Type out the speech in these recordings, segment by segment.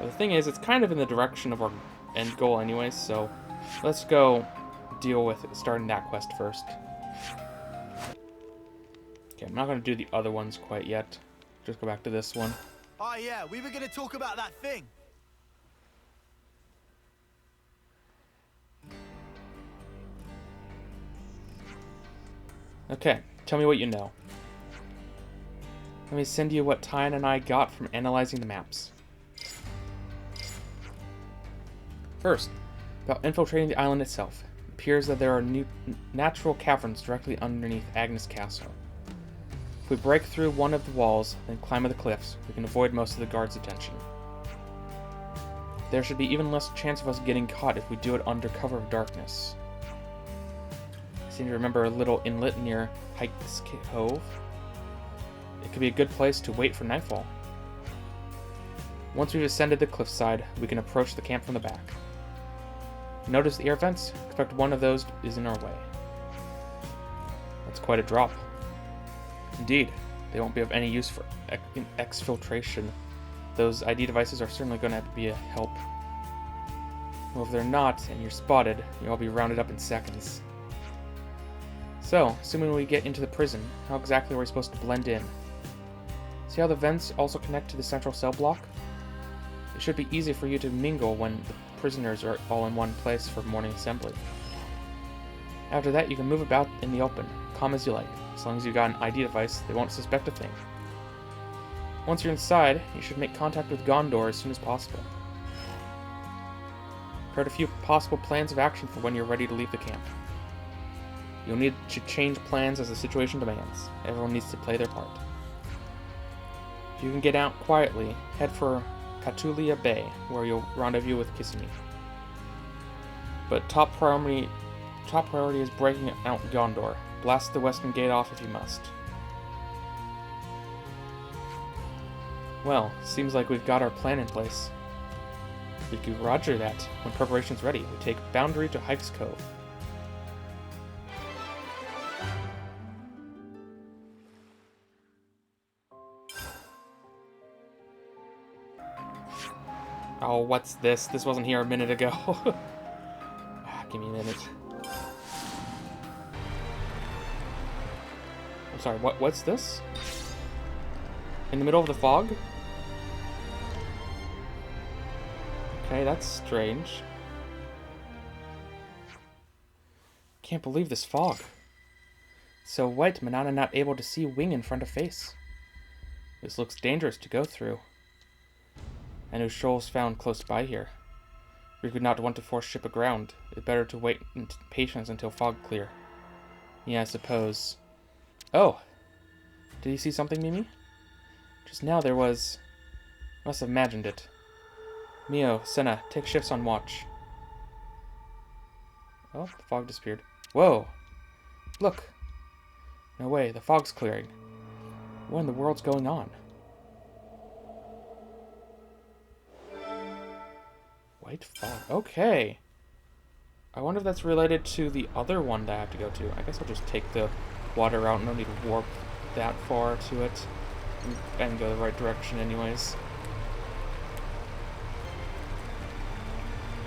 But the thing is, it's kind of in the direction of our end goal anyways, so let's go deal with starting that quest first. Okay, I'm not going to do the other ones quite yet. Just go back to this one. Oh yeah, we were going to talk about that thing. Okay, tell me what you know. Let me send you what Tyan and I got from analyzing the maps. First, about infiltrating the island itself. It appears that there are natural caverns directly underneath Agnes Castle. If we break through one of the walls, then climb the cliffs, we can avoid most of the guards' attention. There should be even less chance of us getting caught if we do it under cover of darkness. I seem to remember a little inlet near Hike's Cove. It could be a good place to wait for nightfall. Once we've ascended the cliffside, we can approach the camp from the back. Notice the air vents? Expect one of those is in our way. That's quite a drop. Indeed, they won't be of any use for exfiltration. Those ID devices are certainly going to have to be a help. Well, if they're not, and you're spotted, you'll all be rounded up in seconds. So, assuming we get into the prison, how exactly are we supposed to blend in? See how the vents also connect to the central cell block? It should be easy for you to mingle when the prisoners are all in one place for morning assembly. After that, you can move about in the open, calm as you like. As long as you've got an ID device, they won't suspect a thing. Once you're inside, you should make contact with Gondor as soon as possible. Prepared a few possible plans of action for when you're ready to leave the camp. You'll need to change plans as the situation demands. Everyone needs to play their part. If you can get out quietly, head for Catulia Bay, where you'll rendezvous with Kissimmee. But top priority is breaking out Gondor. Blast the western gate off if you must. Well, seems like we've got our plan in place. We could roger that. When preparation's ready, we take Boundary to Hike's Cove. Oh, what's this? This wasn't here a minute ago. Give me a minute. I'm sorry, what's this? In the middle of the fog? Okay, that's strange. Can't believe this fog. So white, Manana not able to see wing in front of face. This looks dangerous to go through. I know shoals found close by here. We could not want to force ship aground. It's better to wait in patience until fog clear. Yeah, I suppose. Oh! Did you see something, Mimi? Just now there was... Must have imagined it. Mio, Senna, take shifts on watch. Oh, the fog disappeared. Whoa! Look! No way, the fog's clearing. What in the world's going on? White fog. Okay. I wonder if that's related to the other one that I have to go to. I guess I'll just take the water out. No need to warp that far to it. And go the right direction anyways.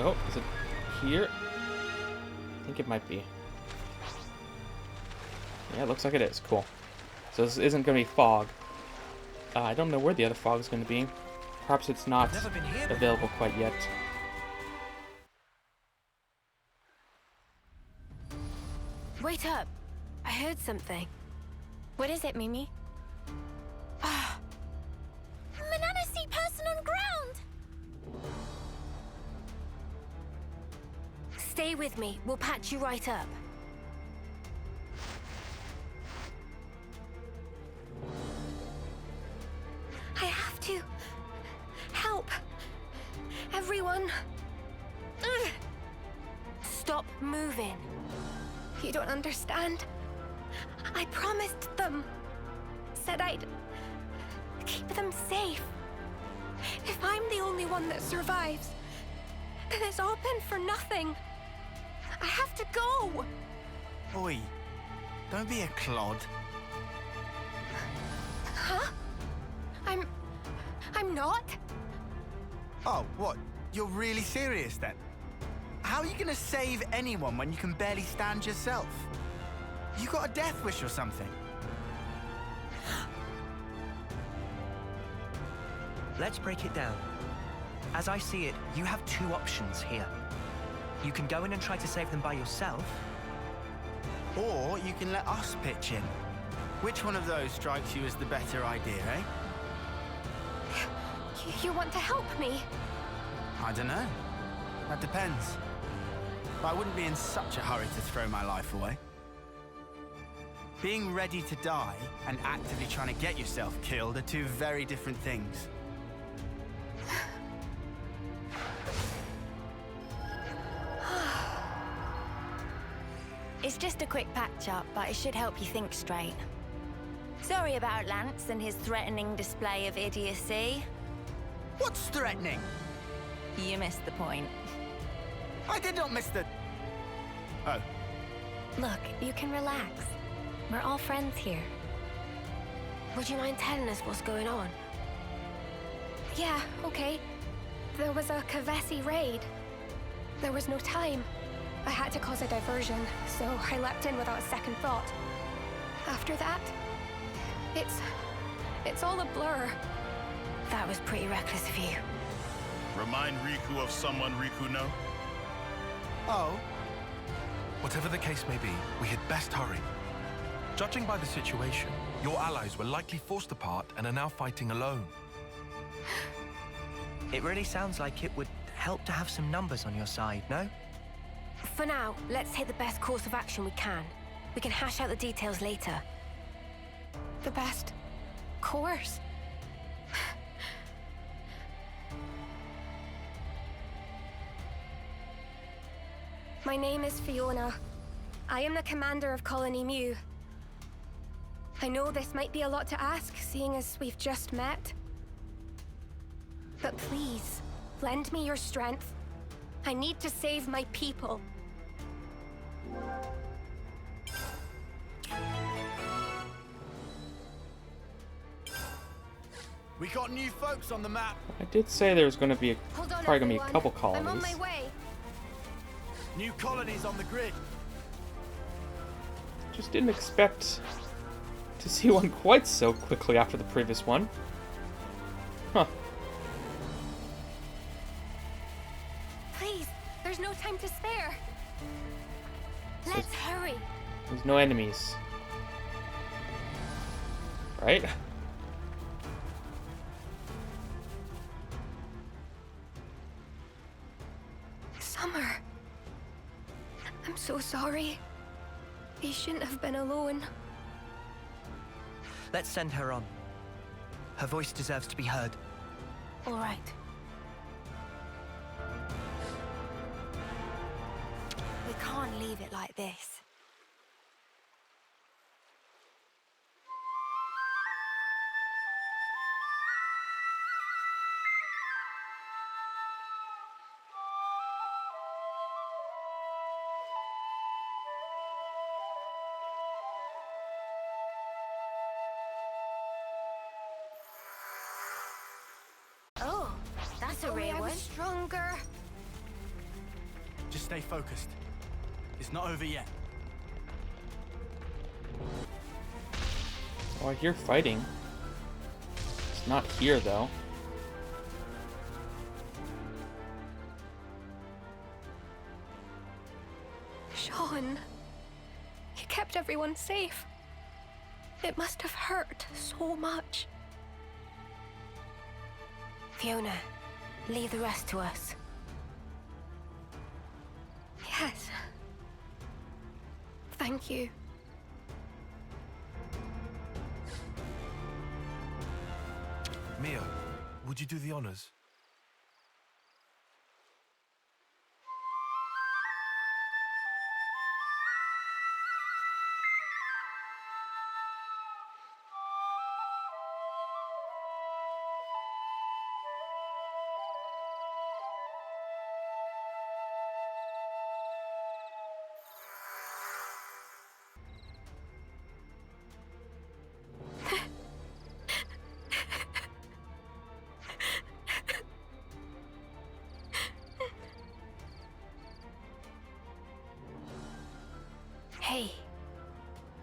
Oh, is it here? I think it might be. Yeah, it looks like it is. Cool. So this isn't going to be fog. I don't know where the other fog is going to be. Perhaps it's not available quite yet. Wait up! I heard something. What is it, Mimi? Ah! Manana see person on ground! Stay with me. We'll patch you right up. I have to help everyone. Ugh. Stop moving. You don't understand. I promised them. Said I'd keep them safe. If I'm the only one that survives, then it's all been for nothing. I have to go. Oi, don't be a clod. Huh? I'm not? Oh, what? You're really serious then? How are you gonna save anyone when you can barely stand yourself? You got a death wish or something? Let's break it down. As I see it, you have two options here. You can go in and try to save them by yourself. Or you can let us pitch in. Which one of those strikes you as the better idea, eh? You want to help me? I don't know. That depends. But I wouldn't be in such a hurry to throw my life away. Being ready to die and actively trying to get yourself killed are two very different things. It's just a quick patch-up, but it should help you think straight. Sorry about Lance and his threatening display of idiocy. What's threatening? You missed the point. I did not miss the... Oh. Look, you can relax. We're all friends here. Would you mind telling us what's going on? Yeah, okay. There was a Kavesi raid. There was no time. I had to cause a diversion, so I leapt in without a second thought. After that, it's all a blur. That was pretty reckless of you. Remind Riku of someone Riku know? Oh? Whatever the case may be, we had best hurry. Judging by the situation, your allies were likely forced apart and are now fighting alone. It really sounds like it would help to have some numbers on your side, no? For now, let's take the best course of action we can. We can hash out the details later. The best course? My name is Fiona. I am the commander of Colony Mu. I know this might be a lot to ask, seeing as we've just met. But please, lend me your strength. I need to save my people. We got new folks on the map. I did say there was going to be Hold on, probably going to be a everyone. couple I'm on colonies. my way. New colonies on the grid. Just didn't expect to see one quite so quickly after the previous one. Huh. Please, there's no time to spare. Let's hurry. There's no enemies. Right? Summer. I'm so sorry. You shouldn't have been alone. Let's send her on. Her voice deserves to be heard. All right. We can't leave it like this. Oh, That's a only rare I one. was stronger. Just stay focused. It's not over yet. Oh, I hear fighting. It's not here, though. Sean, you kept everyone safe. It must have hurt so much. Fiona, leave the rest to us. Yes. Thank you. Mia, would you do the honors?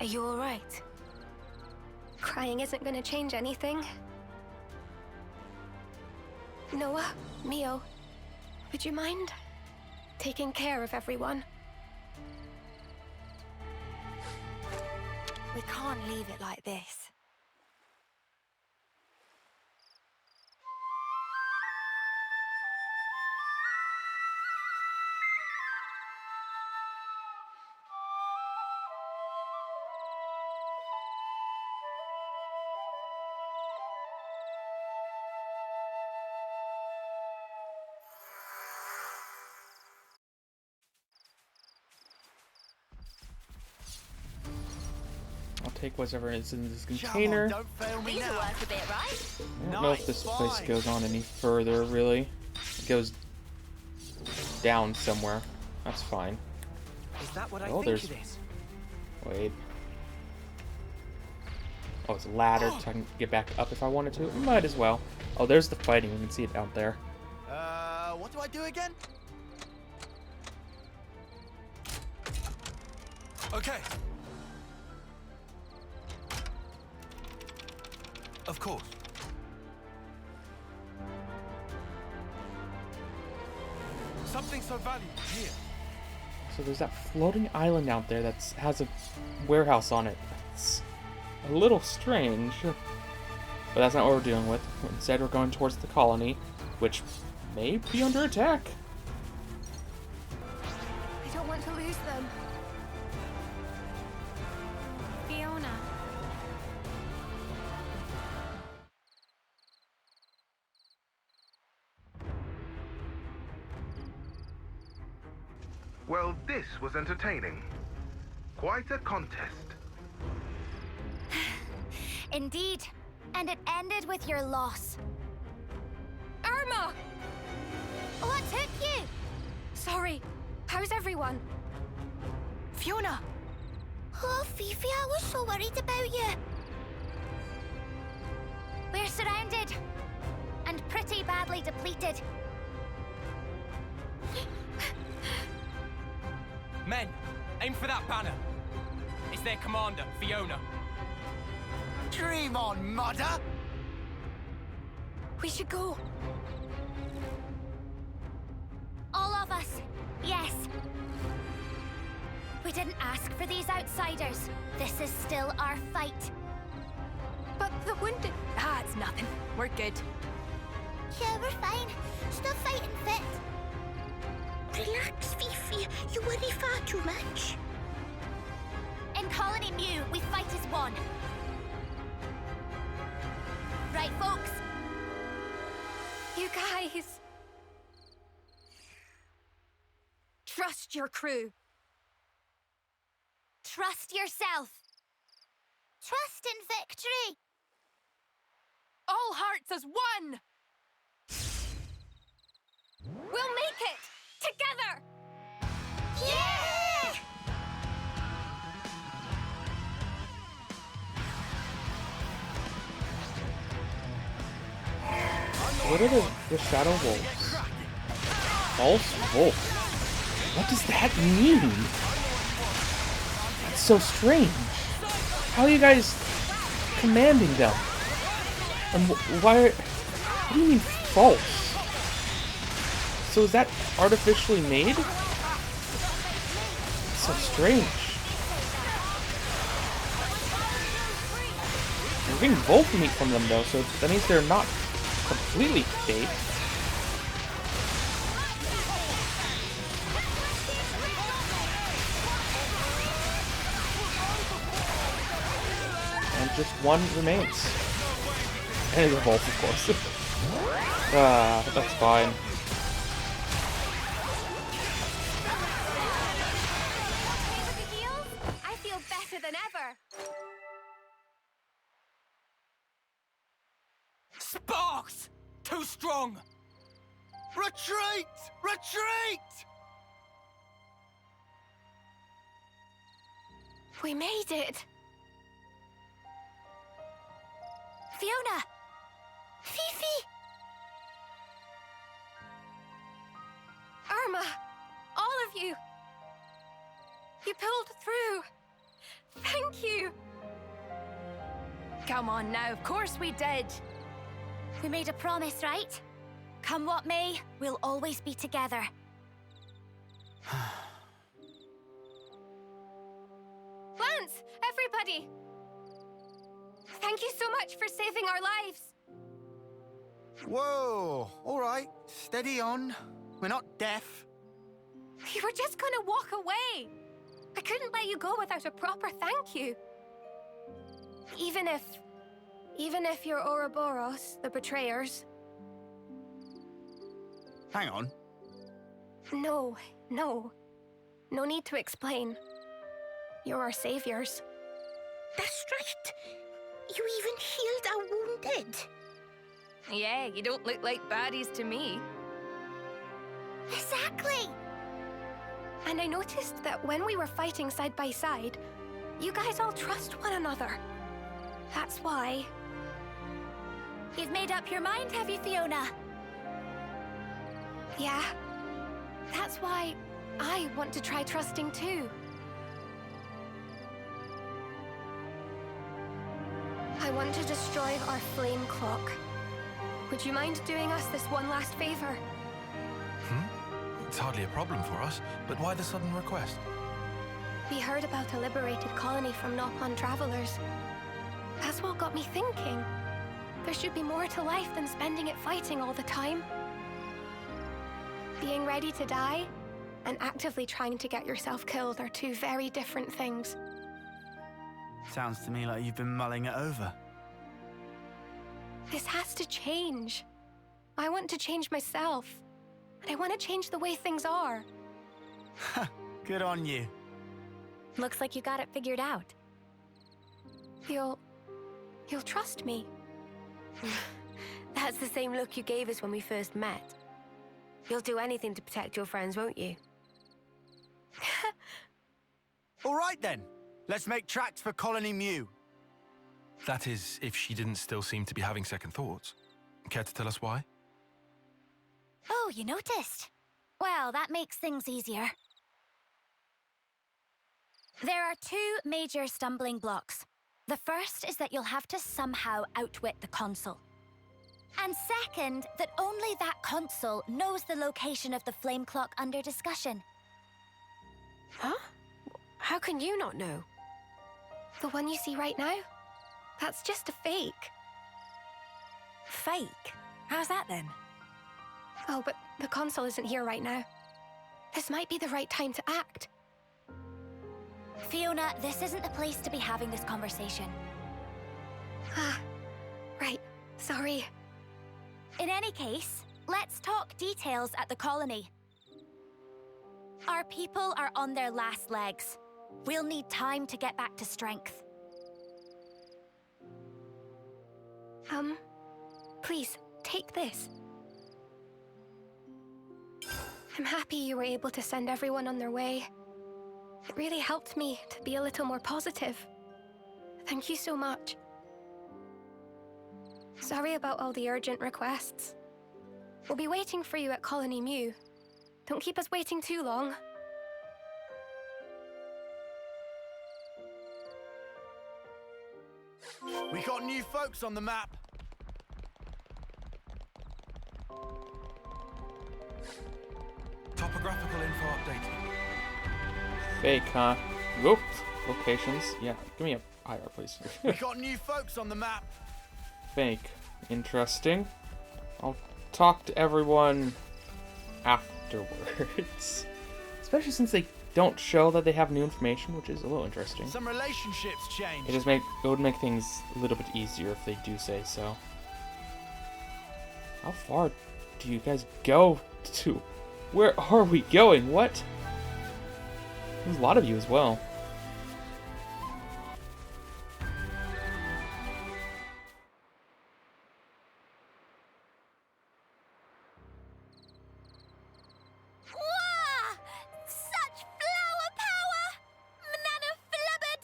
Are you all right? Crying isn't gonna change anything. Noah, Mio, would you mind taking care of everyone? We can't leave it like this. I'll take whatever is in this Come container. on, don't fail me This'll now. work a bit, right? I don't know if this place Fine. goes on any further, really. It goes down somewhere. That's fine. Is that what I Oh, think there's- it is? Wait. Oh, it's a ladder so I can get back up if I wanted to. Might as well. Oh, there's the fighting. You can see it out there. What do I do again? Okay. Of course. Something so valuable here. So there's that floating island out there that has a warehouse on it. It's a little strange. But that's not what we're dealing with. Instead, we're going towards the colony, which may be under attack. I don't want to lose them. Fiona. Well, this was entertaining. Quite a contest. Indeed. And it ended with your loss. Irma! What took you? Sorry. How's everyone? Fiona! Oh, Fifi, I was so worried about you. We're surrounded. And pretty badly depleted. Men, aim for that banner. It's their commander, Fiona. Dream on, mother! We should go. All of us. Yes. We didn't ask for these outsiders. This is still our fight. But the wounded... Ah, it's nothing. We're good. Yeah, we're fine. Stop fighting fit. Relax, Fifi. You worry far too much. In Colony Mew, we fight as one. Right, folks? You guys... Trust your crew. Trust yourself. Trust in victory. All hearts as one! We'll make it! Together! Yeah! What are the Shadow Wolves? False Wolf. What does that mean? That's so strange. How are you guys commanding them? And why? What do you mean false? So is that artificially made? It's so strange. We're getting wolf meat from them though, so that means they're not completely fake. And just one remains. And it's a wolf, of course. That's fine. I feel better than ever. Sparks! Too strong! Retreat! Retreat! We made it. Fiona! Fifi! Irma! All of you! You pulled through. Thank you! Come on now, of course we did. We made a promise, right? Come what may, we'll always be together. Lance! Everybody! Thank you so much for saving our lives! Whoa, all right, steady on. We're not deaf. You were just gonna walk away! I couldn't let you go without a proper thank you. Even if you're Ouroboros, the betrayers. Hang on. No. No need to explain. You're our saviors. That's right. You even healed our wounded. Yeah, you don't look like baddies to me. Exactly. And I noticed that when we were fighting side by side, you guys all trust one another. That's why... You've made up your mind, have you, Fiona? Yeah. That's why I want to try trusting too. I want to destroy our flame clock. Would you mind doing us this one last favor? It's hardly a problem for us, but why the sudden request? We heard about a liberated colony from Nopon travelers. That's what got me thinking. There should be more to life than spending it fighting all the time. Being ready to die and actively trying to get yourself killed are two very different things. Sounds to me like you've been mulling it over. This has to change. I want to change myself. And I want to change the way things are. Good on you. Looks like you got it figured out. You'll trust me. That's the same look you gave us when we first met. You'll do anything to protect your friends, won't you? All right then. Let's make tracks for Colony Mew. That is, if she didn't still seem to be having second thoughts. Care to tell us why? Oh, you noticed? Well, that makes things easier. There are two major stumbling blocks. The first is that you'll have to somehow outwit the consul. And second, that only that consul knows the location of the flame clock under discussion. Huh? How can you not know? The one you see right now? That's just a fake. Fake? How's that then? Oh, but the consul isn't here right now. This might be the right time to act. Fiona, this isn't the place to be having this conversation. Ah, right. Sorry. In any case, let's talk details at the colony. Our people are on their last legs. We'll need time to get back to strength. Please, take this. I'm happy you were able to send everyone on their way. It really helped me to be a little more positive. Thank you so much. Sorry about all the urgent requests. We'll be waiting for you at Colony Mew. Don't keep us waiting too long. We got new folks on the map. Topographical info updated. Fake, huh? Whoop. Locations. Yeah, give me a IR, please. We got new folks on the map. Fake. Interesting. I'll talk to everyone afterwards. Especially since they don't show that they have new information, which is a little interesting. Some relationships change. It would make things a little bit easier if they do say so. How far do you guys go to? Where are we going? What? There's a lot of you as well. Wah! Such flower power! Manana flubbered!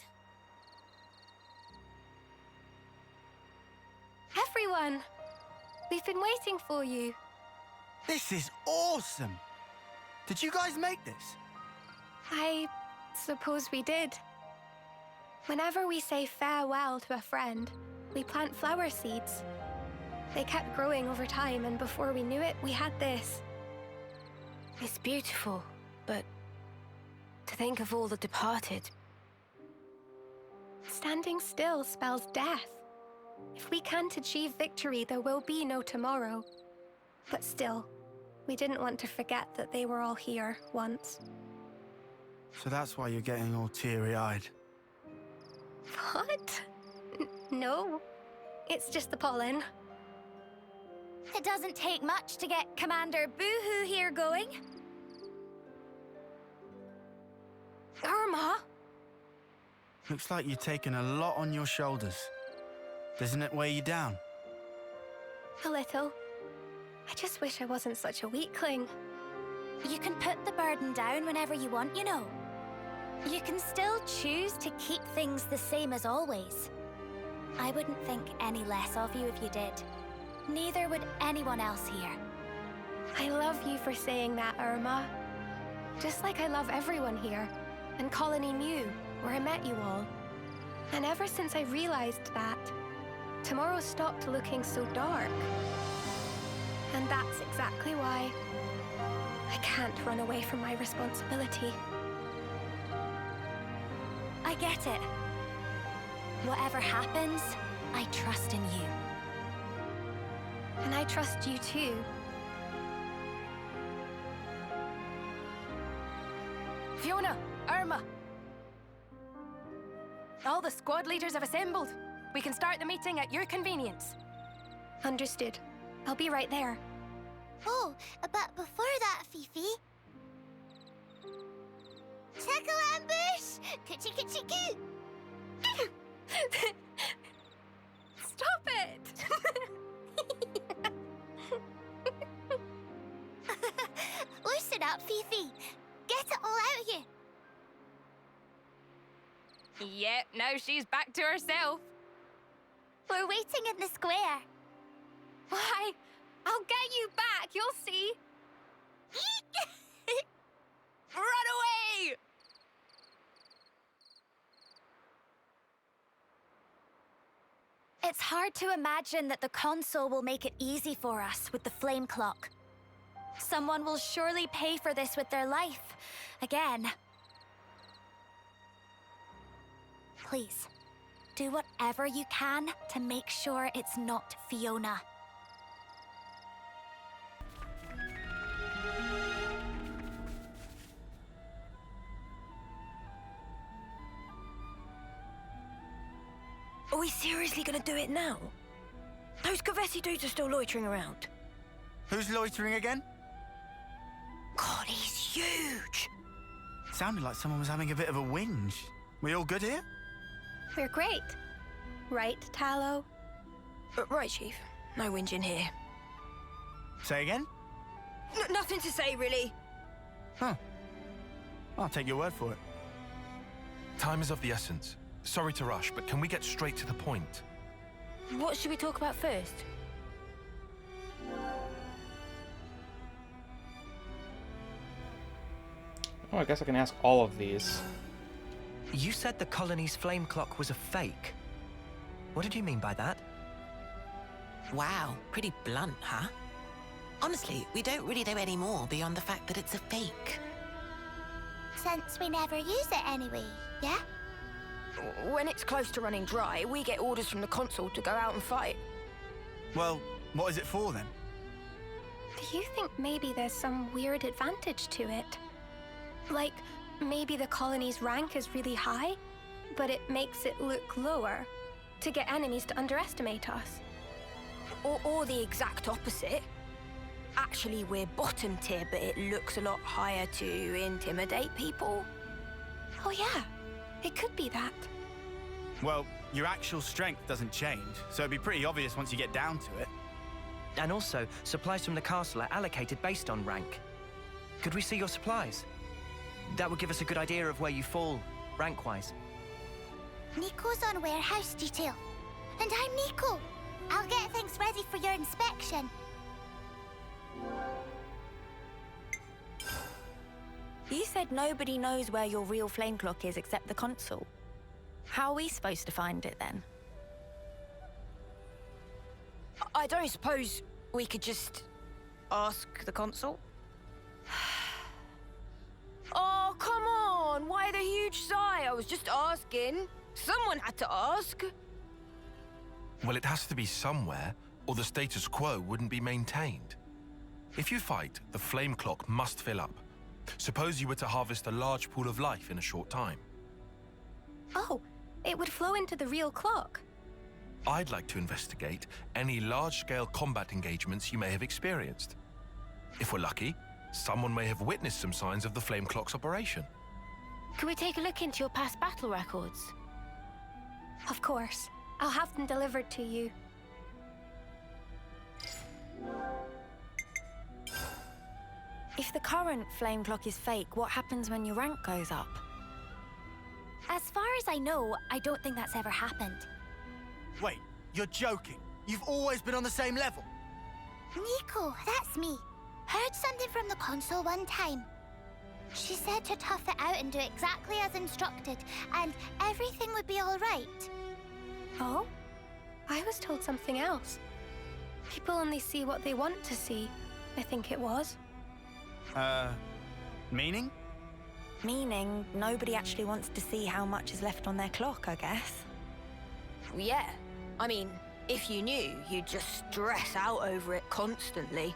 Everyone! We've been waiting for you. This is awesome. Did you guys make this? I suppose we did. Whenever we say farewell to a friend, we plant flower seeds. They kept growing over time, and before we knew it, we had this. It's beautiful, but to think of all the departed. Standing still spells death. If we can't achieve victory, there will be no tomorrow. But still, we didn't want to forget that they were all here once. So that's why you're getting all teary-eyed. What? No. It's just the pollen. It doesn't take much to get Commander Boohoo here going. Irma! Looks like you're taking a lot on your shoulders. Doesn't it weigh you down? A little. I just wish I wasn't such a weakling. You can put the burden down whenever you want, you know. You can still choose to keep things the same as always. I wouldn't think any less of you if you did. Neither would anyone else here. I love you for saying that, Irma. Just like I love everyone here, and Colony New, where I met you all. And ever since I realized that, tomorrow stopped looking so dark. And that's exactly why I can't run away from my responsibility. I get it. Whatever happens, I trust in you. And I trust you too. Fiona, Irma. All the squad leaders have assembled. We can start the meeting at your convenience. Understood. I'll be right there. Oh, but before that, Fifi... Tickle ambush! Coochie coochie coo! Stop it! Loosen up, Fifi. Get it all out of you. Yep, now she's back to herself. We're waiting in the square. Why? I'll get you back, you'll see. Run away! It's hard to imagine that the console will make it easy for us with the flame clock. Someone will surely pay for this with their life. Again. Please, do whatever you can to make sure it's not Fiona. Are we seriously gonna do it now? Those Kavesi dudes are still loitering around. Who's loitering again? God, he's huge! Sounded like someone was having a bit of a whinge. We all good here? We're great. Right, Tallow? Right, Chief. No whinging here. Say again? Nothing to say, really. Huh. I'll take your word for it. Time is of the essence. Sorry to rush, but can we get straight to the point? What should we talk about first? Oh, I guess I can ask all of these. You said the colony's flame clock was a fake. What did you mean by that? Wow, pretty blunt, huh? Honestly, we don't really know any more beyond the fact that it's a fake. Since we never use it anyway, yeah? When it's close to running dry, we get orders from the console to go out and fight. Well, what is it for then? Do you think maybe there's some weird advantage to it? Like, maybe the colony's rank is really high, but it makes it look lower to get enemies to underestimate us. Or the exact opposite. Actually, we're bottom tier, but it looks a lot higher to intimidate people. Oh yeah, it could be that. Well, your actual strength doesn't change, so it'd be pretty obvious once you get down to it. And also, supplies from the castle are allocated based on rank. Could we see your supplies? That would give us a good idea of where you fall, rank-wise. Nico's on warehouse detail. And I'm Nico. I'll get things ready for your inspection. You said nobody knows where your real flame clock is except the console. How are we supposed to find it then? I don't suppose we could just ask the consul? Oh, come on! Why the huge sigh? I was just asking. Someone had to ask. Well, it has to be somewhere, or the status quo wouldn't be maintained. If you fight, the flame clock must fill up. Suppose you were to harvest a large pool of life in a short time. Oh, it would flow into the real clock. I'd like to investigate any large-scale combat engagements you may have experienced. If we're lucky, someone may have witnessed some signs of the flame clock's operation. Could we take a look into your past battle records? Of course. I'll have them delivered to you. If the current flame clock is fake, what happens when your rank goes up? As far as I know, I don't think that's ever happened. Wait, you're joking. You've always been on the same level. Nico, that's me. Heard something from the console one time. She said to tough it out and do exactly as instructed, and everything would be all right. Oh? I was told something else. People only see what they want to see, I think it was. Meaning? Meaning nobody actually wants to see how much is left on their clock, I guess. Yeah. I mean, if you knew, you'd just stress out over it constantly.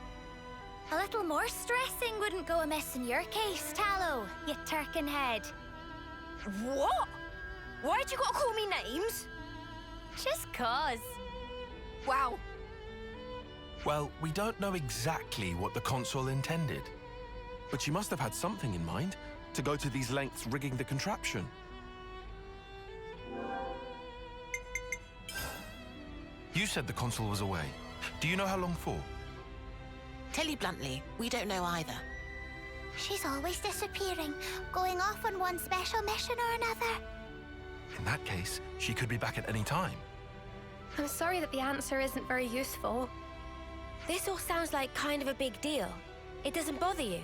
A little more stressing wouldn't go amiss in your case, Tallow, you turkin head. What? Why'd you gotta call me names? Just 'cause. Wow. Well, we don't know exactly what the console intended. But she must have had something in mind to go to these lengths rigging the contraption. You said the console was away. Do you know how long for? Tell you bluntly, we don't know either. She's always disappearing, going off on one special mission or another. In that case, she could be back at any time. I'm sorry that the answer isn't very useful. This all sounds like kind of a big deal. It doesn't bother you?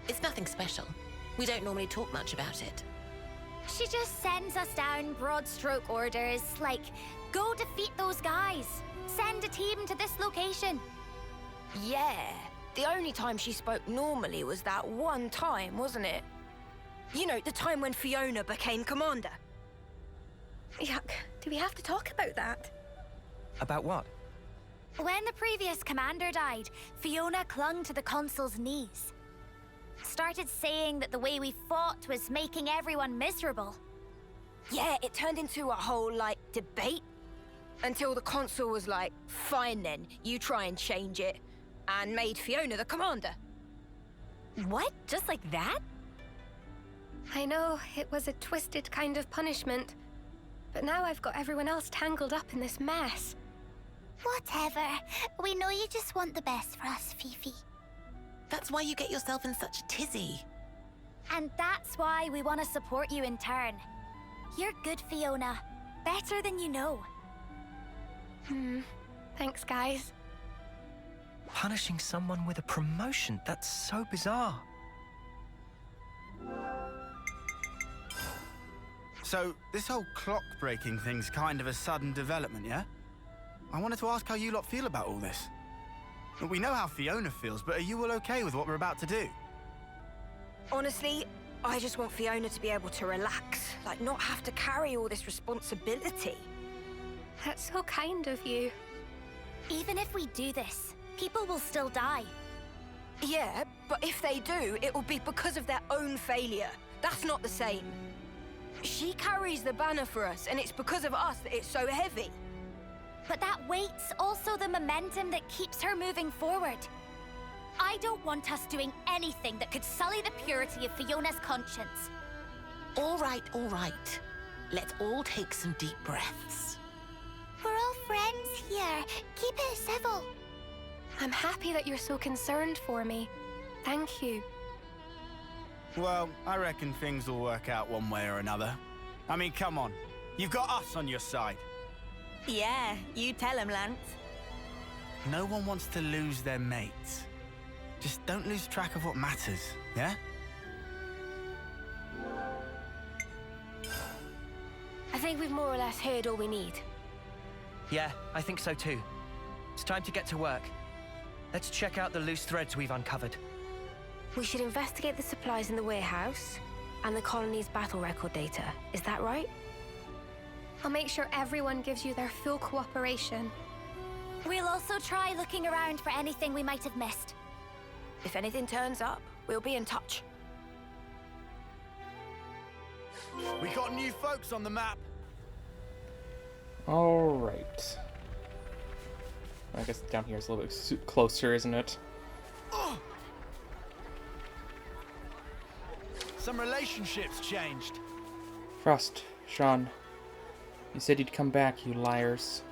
It's nothing special. We don't normally talk much about it. She just sends us down broad stroke orders, like, go defeat those guys. Send a team to this location. Yeah. The only time she spoke normally was that one time, wasn't it? You know, the time when Fiona became commander. Yuck. Do we have to talk about that? About what? When the previous commander died, Fiona clung to the consul's knees. Started saying that the way we fought was making everyone miserable. Yeah, it turned into a whole, debate. Until the consul was like, fine then, you try and change it. And made Fiona the commander. What? Just like that? I know, it was a twisted kind of punishment. But now I've got everyone else tangled up in this mess. Whatever. We know you just want the best for us, Fifi. That's why you get yourself in such a tizzy. And that's why we want to support you in turn. You're good, Fiona. Better than you know. Thanks, guys. Punishing someone with a promotion? That's so bizarre. So, this whole clock-breaking thing's kind of a sudden development, yeah? I wanted to ask how you lot feel about all this. We know how Fiona feels, but are you all okay with what we're about to do? Honestly, I just want Fiona to be able to relax, not have to carry all this responsibility. That's so kind of you. Even if we do this, people will still die. Yeah, but if they do, it will be because of their own failure. That's not the same. She carries the banner for us, and it's because of us that it's so heavy. But that weight's also the momentum that keeps her moving forward. I don't want us doing anything that could sully the purity of Fiona's conscience. All right, all right. Let's all take some deep breaths. We're all friends here. Keep it civil. I'm happy that you're so concerned for me. Thank you. Well, I reckon things will work out one way or another. I mean, come on. You've got us on your side. Yeah, you tell him, Lance. No one wants to lose their mates. Just don't lose track of what matters, yeah? I think think we've more or less heard all we need. Yeah, I think so too. It's time to get to work. Let's check out the loose threads we've uncovered. We should investigate the supplies in the warehouse and the colony's battle record data. Is that right? I'll make sure everyone gives you their full cooperation. We'll also try looking around for anything we might have missed. If anything turns up, we'll be in touch. We got new folks on the map. Alright. I guess down here is a little bit closer, isn't it? Some relationships changed. Frost, Sean, you said you'd come back, you liars.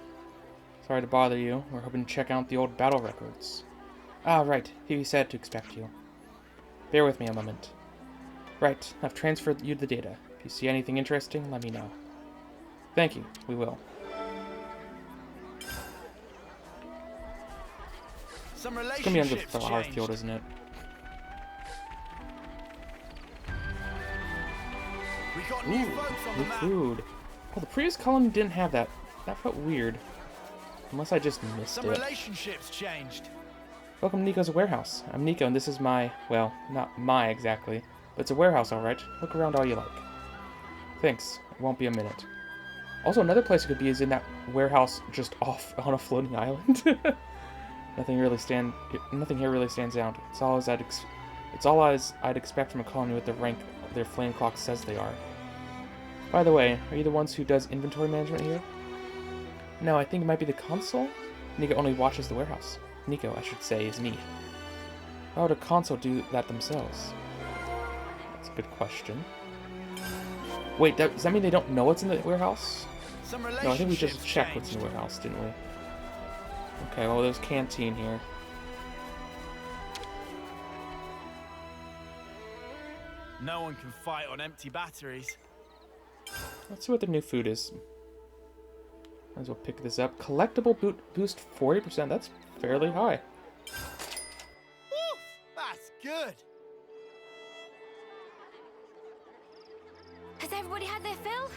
Sorry to bother you. We're hoping to check out the old battle records. Ah, right. He said to expect you. Bear with me a moment. Right, I've transferred you the data. If you see anything interesting, let me know. Thank you. We will. Some It's gonna be under the relationships flower changed. field, isn't it? We got new folks on the New map. food. Oh, the previous colony didn't have that. That felt weird. Unless I just missed Some it. relationships changed. Welcome to Nico's warehouse. I'm Nico, and this is my, well, not my exactly, but it's a warehouse, alright. Look around all you like. Thanks. It won't be a minute. Also, another place it could be is in that warehouse just off on a floating island. Nothing here really stands out. It's all as I'd expect from a colony with the rank their flame clock says they are. By the way, are you the ones who does inventory management here? No, I think it might be the console. Nico only watches the warehouse. Nico, I should say, is me. Why would a console do that themselves? That's a good question. Wait, does that mean they don't know what's in the warehouse? Some No, I think we just relationships checked what's in changed. the warehouse, didn't we? Okay, well, there's canteen here. No one can fight on empty batteries. Let's see what the new food is. Might as well pick this up. Collectible boost 40%. That's fairly high. Woo! That's good. Has everybody had their fill?